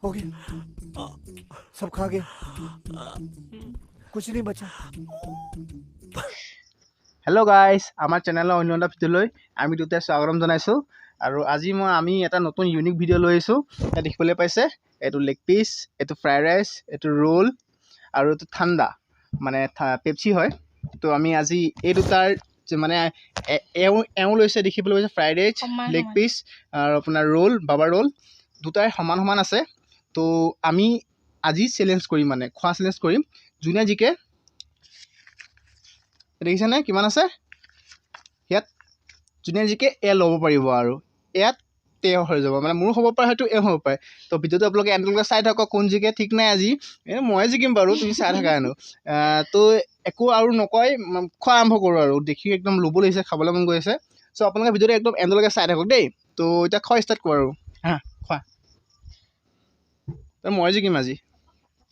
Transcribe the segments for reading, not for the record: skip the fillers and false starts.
हो गया, सब खा गया, कुछ नहीं बचा। হেল্ল' গাইজ, আমাৰ চেনেলৰ অন্য এটা ভিডিঅ'লৈ আমি দুটাই স্বাগতম জনাইছোঁ। আৰু আজি আমি এটা নতুন ইউনিক ভিডিঅ' লৈ আহিছোঁ। ইয়াত দেখিবলৈ পাইছে, এইটো লেগ পিচ, এইটো ফ্ৰাইড ৰাইচ, এইটো ৰোল আৰু এইটো ঠাণ্ডা মানে পেপচি হয়। তো আমি আজি এই দুটাৰ মানে এওঁ লৈছে, দেখিবলৈ পাইছে ফ্ৰাইড ৰাইচ, লেগ পিচ আৰু আপোনাৰ ৰোল, বাবা ৰোল দুটাই সমান সমান আছে। তো আমি আজি চেলেঞ্জ কৰিম, মানে খোৱা চেলেঞ্জ কৰিম। যোনে জিকে দেখিছেনে কিমান আছে ইয়াত, যোনে জিকে এয়া ল'ব পাৰিব। আৰু ইয়াত তেওঁ হৈ যাব, মানে মোৰো হ'ব পাৰে, হয়তো এওঁ হ'ব পাৰে। তো ভিডিঅ'টো আপোনালোকে এণ্ডলৈকে চাই থাকক, কোন জিকে ঠিক নাই। আজি ময়ে জিকিম বাৰু, তুমি চাই থাকা হেনো। তো একো আৰু নকয়, খোৱা আৰম্ভ কৰোঁ। আৰু দেখি একদম লোভ লাগিছে, খাবলৈ মন গৈ আছে। চ' আপোনালোকে ভিডিঅ'টো একদম এণ্ডলৈকে চাই থাকক দেই। তো এতিয়া খোৱা ষ্টাৰ্ট কৰোঁ আৰু হা, খোৱা। মই জিকিম আজি।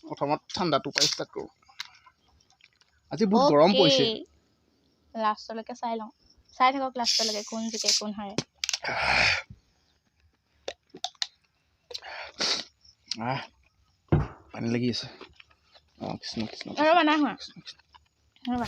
প্ৰথমত ঠাণ্ডাটো পাই ষ্টাৰ্ট কৰোঁ। আজি বহুত গৰম পৰিছে। লাষ্টলৈকে চাই লওঁ, চাই থাকক লাষ্টলৈকে, কোন জিকে কোন হাৰে। পানী লাগি আছে। কৃষ্ণ কৃষ্ণ ৰ'বা, নাই হোৱা, ৰ'বা।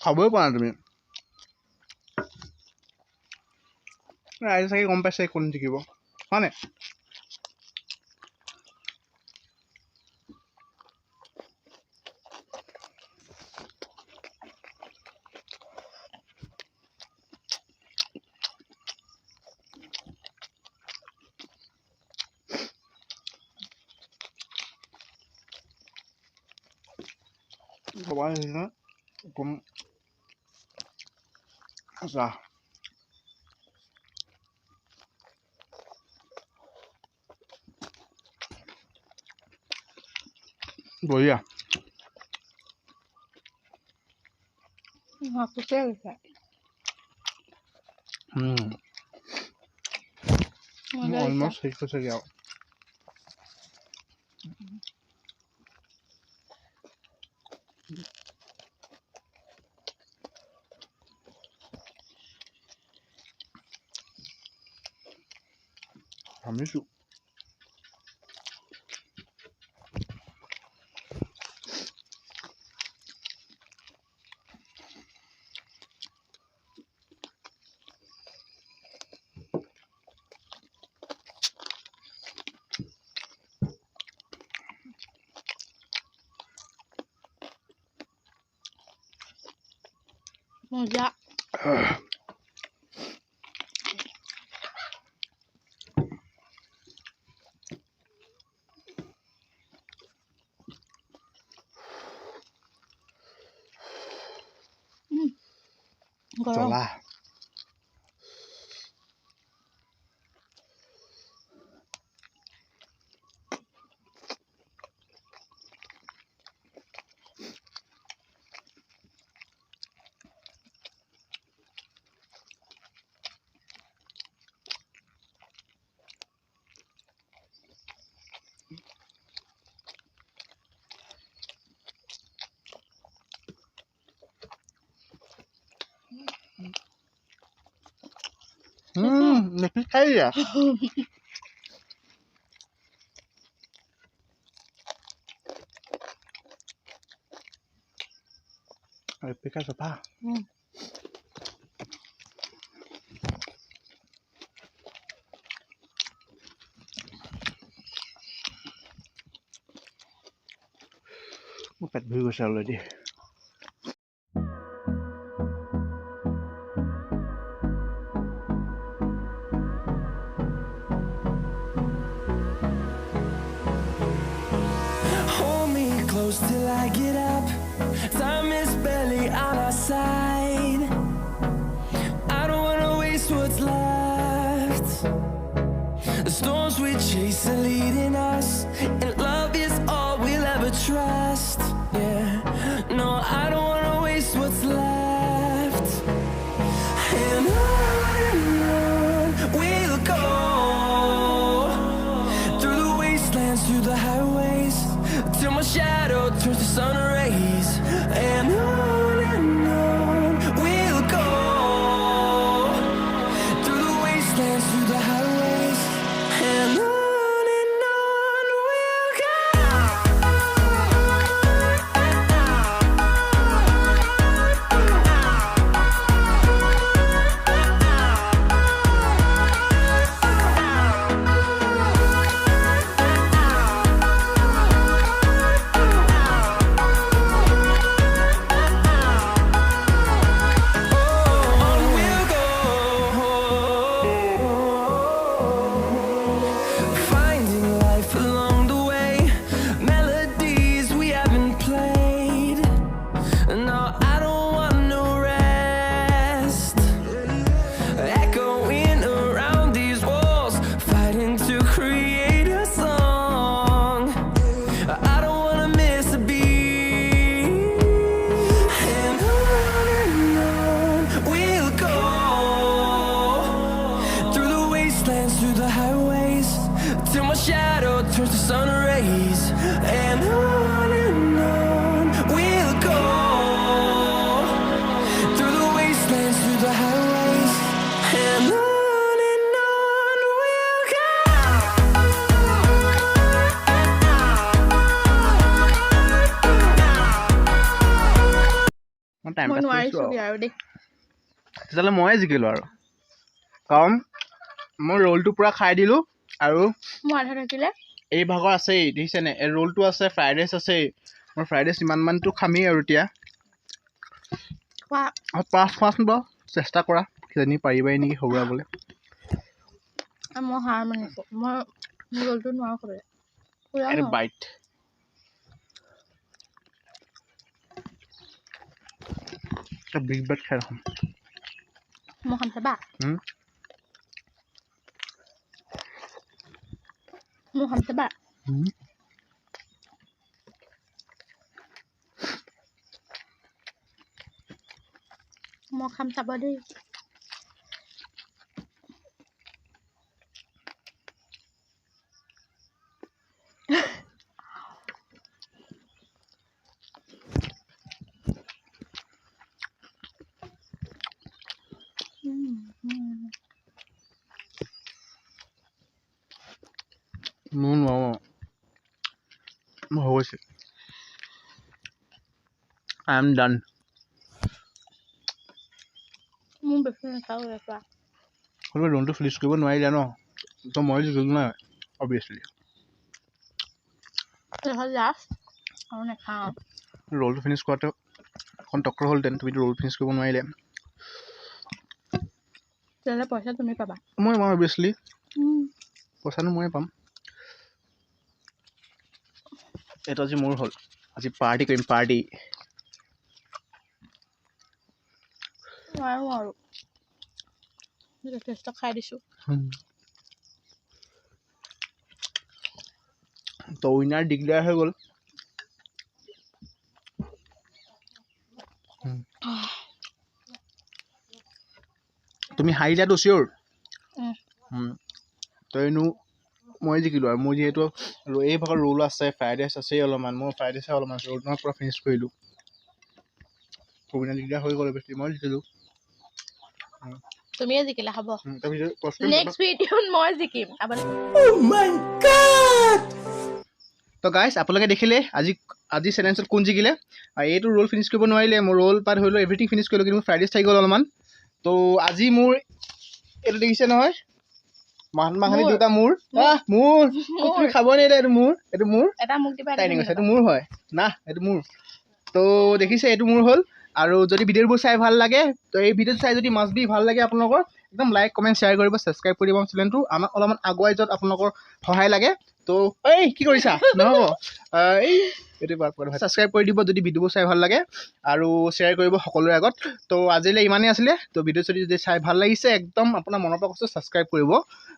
খাবই পৰা নাই তুমি। ৰাইজে চাগে গম পাইছে কোন জিকিব, হয় নাই? সবাই কোন আচ্ছা, বঢ়িয়া। অলমষ্ট শেষ হৈছেগৈ আৰু। ভাবিছোঁ মজা। গৰম। জ্বলা। Nasi kaya. Pika apa? মোৰ পেট ভৰি গৈছে already Hold me close till I get up. Time is barely on our side. I don't wanna waste what's left. The storms we chase are leading us, and love is all we'll ever trust. Yeah, no, I don't wanna waste what's left. And on we'll go, through the wastelands, through the highways, till my shadow turns to sun rays. And on we'll go, through the wastelands, through the highways, and on we'll go. On we'll go, finding life along the way, melodies we haven't played. No, I don't want no rest, echoing around these walls, fighting to create a song. I don't wanna miss a beat. And on we'll go, through the wastelands, through the highways, till my shadow turns to sun rays. And on we'll go, through the wastelands, through the highways, and on we'll go. মই time মই পাছ নোৱাৰিছো কৰিছোঁ আৰু দেই তেতিয়াহ'লে ময়ে জিকিলোঁ আৰু কাৰণ মই ৰোলটো পূৰা খাই দিলোঁ আৰু মোৰ আধা থাকিলে এই ভাগৰ আছেই দেখিছেনে এই ৰোলটো আছে ফ্ৰাইড ৰাইচ আছেই মই ফ্ৰাইড ৰাইচ ইমানমানটো খামেই আৰু এতিয়া খোৱা পাঁচ খোৱাচোন বাৰু চেষ্টা কৰা কিজানি পাৰিবাই নেকি হৰুৱাবলৈ মই হাৰ মানিছো মই ৰোলটো নোৱাৰো খাবলৈ পুৰা এটা নোৱাৰো। বাইট এটা বিগ বাইট খাই ৰাখোঁ মই খাম চাবা মই খাম চাবা মই খাম চাবা দেই মোৰ নোৱাৰোঁ মোৰ হৈ গৈছে আই এম ডান মোৰ বেছি নাখাওঁ এপৰা হ'লেও ৰোলটো ফিনিছ কৰিব নোৱাৰিলে ন তো মই জিকিলোঁ নাই অবভিয়াছলি এইখন লাষ্ট আৰু নাখাওঁ ৰোলটো ফিনিছ কৰাটো এখন টক্কৰ হ'লহেঁতেন তুমিতো ৰোল ফিনিছ কৰিব নোৱাৰিলে তেতিয়াহ'লে পইচা তুমি পাবা মই পাম অবভিয়াছলি পইচাটো ময়ে পাম এইটো আজি মোৰ হ'ল আজি পাৰ্টি কৰিম পাৰ্টি নোৱাৰো আৰু যথেষ্ট খাই দিছোঁ তো উইনাৰ ডিক্লেয়াৰ হৈ গ'ল তুমি হাৰিলাতো চিয়'ৰ তইনো মই জিকিলোঁ আৰু মোৰ যিহেতু এই ভাগৰ ৰোল আছে ফ্ৰাইড ৰাইচ আছেই অলপমান মই ফ্ৰাইড ৰাইচ অলপমান ৰোল মই পূৰা ফিনিছ কৰিলোঁ উইনাৰ ডিক্লেয়াৰ হৈ গ'ল বেছি মই জিকিলোঁ তুমিয়ে জিকিলা হ'ব তাৰপিছত কষ্ট নেক্সট ভিডিঅ'ত মই জিকিম তো গাইজ আপোনালোকে দেখিলে আজি চেলেঞ্জত কোন জিকিলে এইটো ৰোল ফিনিছ কৰিব নোৱাৰিলে মোৰ ৰোল পাত ধৰি লওঁ এভৰিথিং ফিনিছ কৰিলোঁ কিন্তু মোৰ ফ্ৰাইড ৰাইচ থাকি গ'ল অলপমান তো আজি মোৰ এইটো দেখিছে নহয় মাখানি দুটা মোৰ মোৰ তুমি খাব নিদিলে এইটো মোৰ এটা মোক দিবা তাই কৈছে এইটো মোৰ হয় না এইটো মোৰ তো দেখিছে এইটো মোৰ হ'ল আৰু যদি ভিডিঅ'বোৰ চাই ভাল লাগে তো এই ভিডিঅ'টো চাই যদি মাছ বি ভাল লাগে আপোনালোকৰ একদম লাইক কমেণ্ট শ্বেয়াৰ কৰিব ছাবস্ক্ৰাইব কৰি দিব চেনেলটো আমাক অলপমান আগুৱাই য'ত আপোনালোকৰ সহায় লাগে তো এই কি কৰিছা নহ'ব এই এইটো ছাবস্ক্ৰাইব কৰি দিব যদি ভিডিঅ'বোৰ চাই ভাল লাগে আৰু শ্বেয়াৰ কৰিব সকলোৰে আগত তো আজিলৈ ইমানেই আছিলে তো ভিডিঅ' যদি চাই ভাল লাগিছে একদম আপোনাৰ মনৰ পৰা কৈছোঁ ছাবস্ক্ৰাইব কৰিব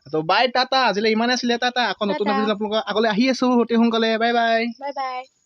তো বাই টাটা আজিলৈ ইমানেই আছিলে টাটা আকৌ নতুন ভিডিঅ' আপোনালোকৰ আগলৈ আহি আছোঁ অতি সোনকালে বাই বাই বাই বাই